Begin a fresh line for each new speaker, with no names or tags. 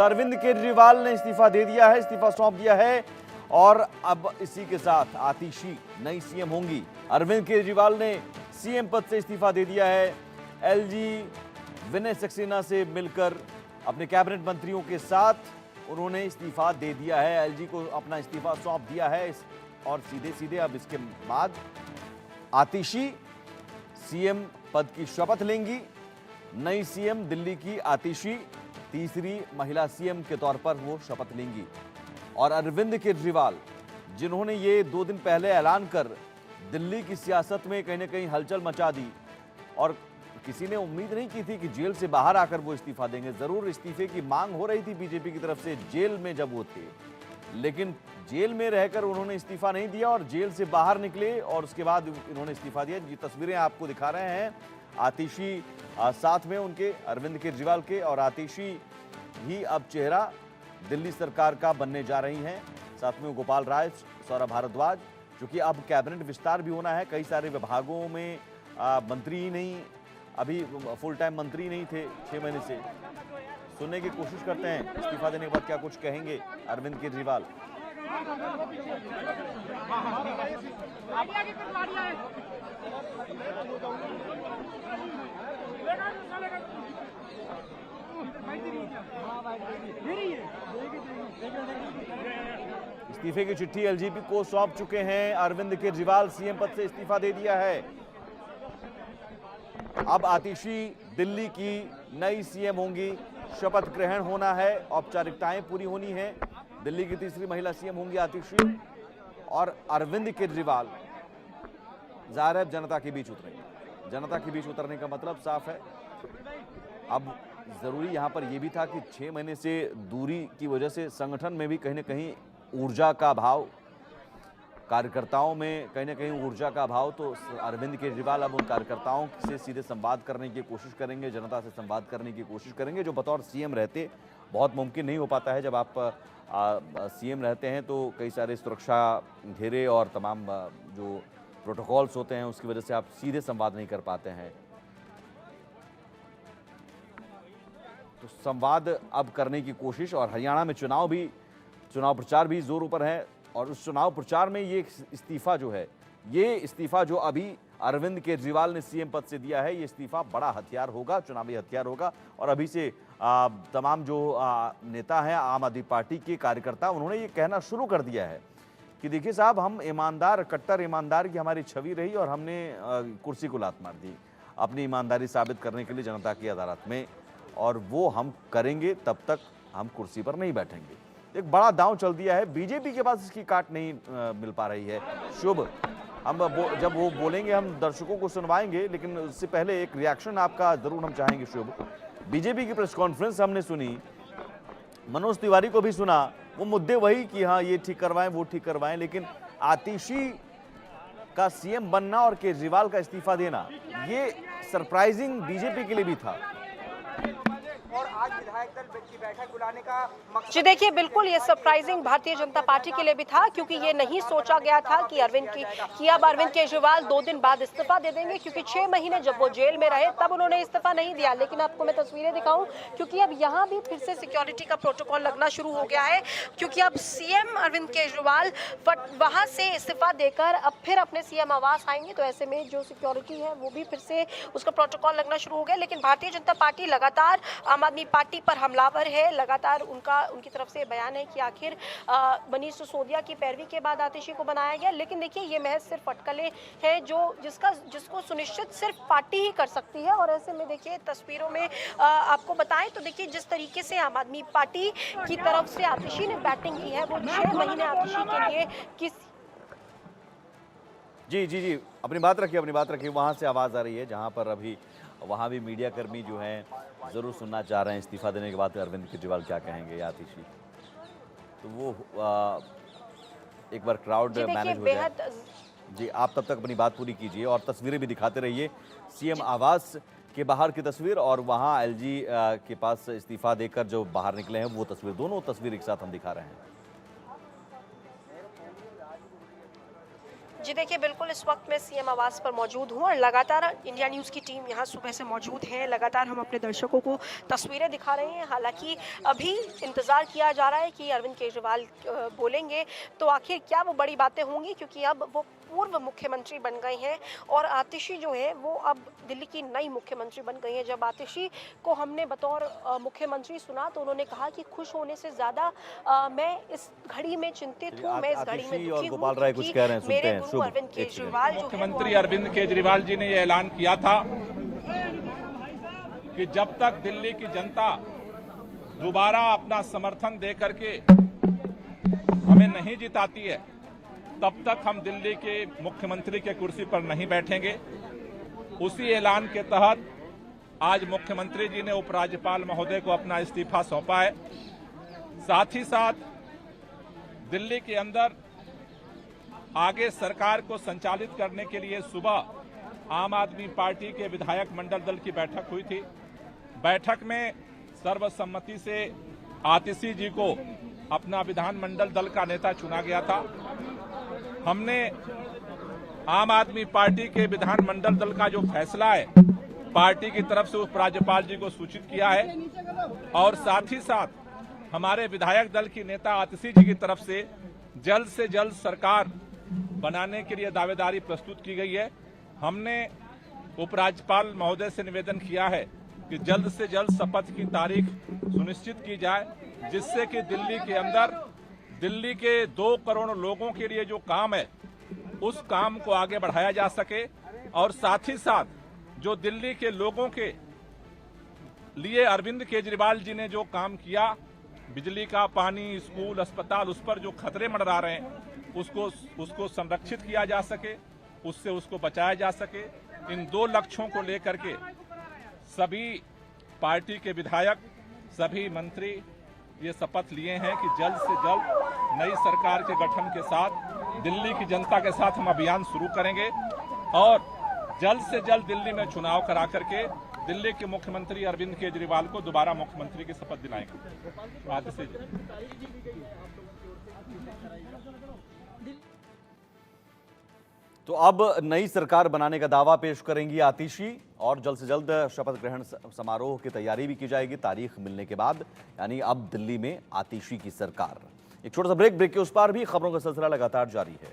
अरविंद केजरीवाल ने इस्तीफा दे दिया है, इस्तीफा सौंप दिया है और अब इसी के साथ आतिशी नई सीएम होंगी। अरविंद केजरीवाल ने सीएम पद से इस्तीफा दे दिया है। एलजी विनय सक्सेना से मिलकर अपने कैबिनेट मंत्रियों के साथ उन्होंने इस्तीफा दे दिया है, एलजी को अपना इस्तीफा सौंप दिया है और सीधे सीधे अब इसके बाद आतिशी सीएम पद की शपथ लेंगी। नई सीएम दिल्ली की आतिशी तीसरी महिला सीएम के तौर पर वो शपथ लेंगी। और अरविंद केजरीवाल जिन्होंने ये 2 दिन पहले ऐलान कर दिल्ली की सियासत में कहीं ना कहीं हलचल मचा दी और किसी ने उम्मीद नहीं की थी कि जेल से बाहर आकर वो इस्तीफा देंगे। जरूर इस्तीफे की मांग हो रही थी बीजेपी की तरफ से जेल में जब वो थे, लेकिन जेल में रहकर उन्होंने इस्तीफा नहीं दिया और जेल से बाहर निकले और उसके बाद इन्होंने इस्तीफा दिया। ये तस्वीरें आपको दिखा रहे हैं, आतिशी साथ में उनके अरविंद केजरीवाल के, और आतिशी ही अब चेहरा दिल्ली सरकार का बनने जा रही हैं। साथ में गोपाल राय, सौरभ भारद्वाज, क्योंकि अब कैबिनेट विस्तार भी होना है। कई सारे विभागों में मंत्री ही नहीं, अभी फुल टाइम मंत्री नहीं थे 6 महीने से। सुनने की कोशिश करते हैं इस्तीफा देने के बाद क्या कुछ कहेंगे अरविंद केजरीवाल। इस्तीफे की चिट्ठी एलजीपी को सौंप चुके हैं अरविंद केजरीवाल, सीएम पद से इस्तीफा दे दिया है। अब आतिशी दिल्ली की नई सीएम होंगी, शपथ ग्रहण होना है, औपचारिकताएं पूरी होनी है। दिल्ली की तीसरी महिला सीएम होंगी आतिशी और अरविंद केजरीवाल ज़ाहिर है जनता के बीच उतरेंगे। जनता के बीच उतरने का मतलब साफ है। अब जरूरी यहां पर यह भी था कि 6 महीने से दूरी की वजह से संगठन में भी कहीं ना कहीं ऊर्जा का अभाव, कार्यकर्ताओं में कहीं ना कहीं ऊर्जा का अभाव। तो अरविंद केजरीवाल अब उन कार्यकर्ताओं से सीधे संवाद करने की कोशिश करेंगे, जनता से संवाद करने की कोशिश करेंगे, जो बतौर सीएम रहते बहुत मुमकिन नहीं हो पाता है। जब आप सीएम रहते हैं तो कई सारे सुरक्षा घेरे और तमाम जो प्रोटोकॉल्स होते हैं उसकी वजह से आप सीधे संवाद नहीं कर पाते हैं। तो संवाद अब करने की कोशिश, और हरियाणा में चुनाव प्रचार भी जोरों पर है और उस चुनाव प्रचार में ये इस्तीफा जो है, ये इस्तीफा जो अभी अरविंद केजरीवाल ने सीएम पद से दिया है, ये इस्तीफा बड़ा हथियार होगा, चुनावी हथियार होगा। और अभी से तमाम जो नेता हैं आम आदमी पार्टी के कार्यकर्ता, उन्होंने ये कहना शुरू कर दिया है कि देखिए साहब, हम ईमानदार, कट्टर ईमानदार की हमारी छवि रही और हमने कुर्सी को लात मार दी अपनी ईमानदारी साबित करने के लिए जनता की अदालत में, और वो हम करेंगे, तब तक हम कुर्सी पर नहीं बैठेंगे। एक बड़ा दांव चल दिया है, बीजेपी के पास इसकी काट नहीं मिल पा रही है। शुभ, हम जब वो बोलेंगे हम दर्शकों को सुनवाएंगे, लेकिन उससे पहले एक रिएक्शन आपका जरूर हम चाहेंगे। शुभ, बीजेपी की प्रेस कॉन्फ्रेंस हमने सुनी, मनोज तिवारी को भी सुना, वो मुद्दे वही कि हाँ ये ठीक करवाएं, वो ठीक करवाएं, लेकिन आतिशी का सीएम बनना और केजरीवाल का इस्तीफा देना, ये सरप्राइजिंग बीजेपी के लिए भी था।
और आज विधायक दल की बैठक बुलाने का मकसद,
जी देखिए, बिल्कुल ये सरप्राइजिंग भारतीय जनता पार्टी के लिए भी था, क्योंकि ये नहीं सोचा गया था कि अब अरविंद केजरीवाल 2 दिन बाद इस्तीफा दे देंगे, क्योंकि 6 महीने जब वो जेल में रहे तब उन्होंने इस्तीफा नहीं दिया। लेकिन आपको मैं तस्वीरें दिखाऊं, क्योंकि अब यहाँ भी फिर से सिक्योरिटी का प्रोटोकॉल लगना शुरू हो गया है, क्योंकि अब सीएम अरविंद केजरीवाल वहां से इस्तीफा देकर अब फिर अपने सीएम आवास आएंगे, तो ऐसे में जो सिक्योरिटी है वो भी फिर से उसका प्रोटोकॉल लगना शुरू हो गया। लेकिन भारतीय जनता पार्टी लगातार आम आदमी पार्टी पर हमलावर है, लगातार उनकी तरफ से बयान है कि आखिर मनीष सिसोदिया की पैरवी के बाद आतिशी को बनाया गया। लेकिन देखिए, ये महज सिर्फ अटकलें हैं जिसको सुनिश्चित सिर्फ पार्टी ही कर सकती है। और ऐसे में देखिए तस्वीरों में आपको बताएं तो देखिए जिस तरीके से आम आदमी पार्टी की तरफ से आतिशी ने बैटिंग की है, वो 6 महीने आतिशी के लिए
जी अपनी बात रखिए। वहां से आवाज आ रही है जहां पर अभी वहां भी मीडिया कर्मी जो हैं जरूर सुनना चाह रहे हैं इस्तीफा देने के बाद अरविंद केजरीवाल क्या कहेंगे आतिशी। तो वो एक बार क्राउड मैनेज हो जाए। जी, आप तब तक अपनी बात पूरी कीजिए और तस्वीरें भी दिखाते रहिए। सीएम आवास के बाहर की तस्वीर और वहां एलजी के पास इस्तीफा देकर जो बाहर निकले हैं वो तस्वीर, दोनों तस्वीर एक साथ हम दिखा रहे हैं।
जी देखिए, बिल्कुल इस वक्त मैं सीएम आवास पर मौजूद हूँ और लगातार इंडिया न्यूज़ की टीम यहाँ सुबह से मौजूद है। लगातार हम अपने दर्शकों को तस्वीरें दिखा रहे हैं। हालांकि अभी इंतज़ार किया जा रहा है कि अरविंद केजरीवाल बोलेंगे तो आखिर क्या वो बड़ी बातें होंगी, क्योंकि अब वो पूर्व मुख्यमंत्री बन गए हैं और आतिशी जो है वो अब दिल्ली की नई मुख्यमंत्री बन गई है। जब आतिशी को हमने बतौर मुख्यमंत्री सुना तो उन्होंने कहा कि खुश होने से ज़्यादा मैं इस घड़ी में चिंतित हूँ, मैं इस घड़ी में दुखी हूँ,
गोपाल राय कुछ कह रहे हैं, सुनते हैं।
गुरु अरविंद केजरीवाल जो
मुख्यमंत्री अरविंद केजरीवाल जी ने यह ऐलान किया था कि जब तक दिल्ली की जनता दोबारा अपना समर्थन दे करके हमें नहीं जिताती है तब तक हम दिल्ली के मुख्यमंत्री के कुर्सी पर नहीं बैठेंगे। उसी ऐलान के तहत आज मुख्यमंत्री जी ने उपराज्यपाल महोदय को अपना इस्तीफा सौंपा है। साथ ही साथ दिल्ली के अंदर आगे सरकार को संचालित करने के लिए सुबह आम आदमी पार्टी के विधायक मंडल दल की बैठक हुई थी। बैठक में सर्वसम्मति से आतिशी जी को अपना विधानमंडल दल का नेता चुना गया था। हमने आम आदमी पार्टी के विधानमंडल दल का जो फैसला है पार्टी की तरफ से उपराज्यपाल जी को सूचित किया है और साथ ही साथ हमारे विधायक दल की नेता आतिशी जी की तरफ से जल्द सरकार बनाने के लिए दावेदारी प्रस्तुत की गई है। हमने उपराज्यपाल महोदय से निवेदन किया है कि जल्द से जल्द शपथ की तारीख सुनिश्चित की जाए, जिससे कि दिल्ली के अंदर दिल्ली के 2 करोड़ लोगों के लिए जो काम है उस काम को आगे बढ़ाया जा सके और साथ ही साथ जो दिल्ली के लोगों के लिए अरविंद केजरीवाल जी ने जो काम किया, बिजली का, पानी, स्कूल, अस्पताल, उस पर जो खतरे मंडरा रहे हैं उसको संरक्षित किया जा सके, उससे उसको बचाया जा सके। इन 2 लक्ष्यों को लेकर के सभी पार्टी के विधायक, सभी मंत्री ये शपथ लिए हैं कि जल्द से जल्द नई सरकार के गठन के साथ दिल्ली की जनता के साथ हम अभियान शुरू करेंगे और जल्द से जल्द दिल्ली में चुनाव करा करके दिल्ली के मुख्यमंत्री अरविंद केजरीवाल को दोबारा मुख्यमंत्री की शपथ दिलाएंगे। आज से
तो अब नई सरकार बनाने का दावा पेश करेंगी आतिशी और जल्द से जल्द शपथ ग्रहण समारोह की तैयारी भी की जाएगी तारीख मिलने के बाद। यानी अब दिल्ली में आतिशी की सरकार। एक छोटा सा ब्रेक के उस पार भी खबरों का सिलसिला लगातार जारी है।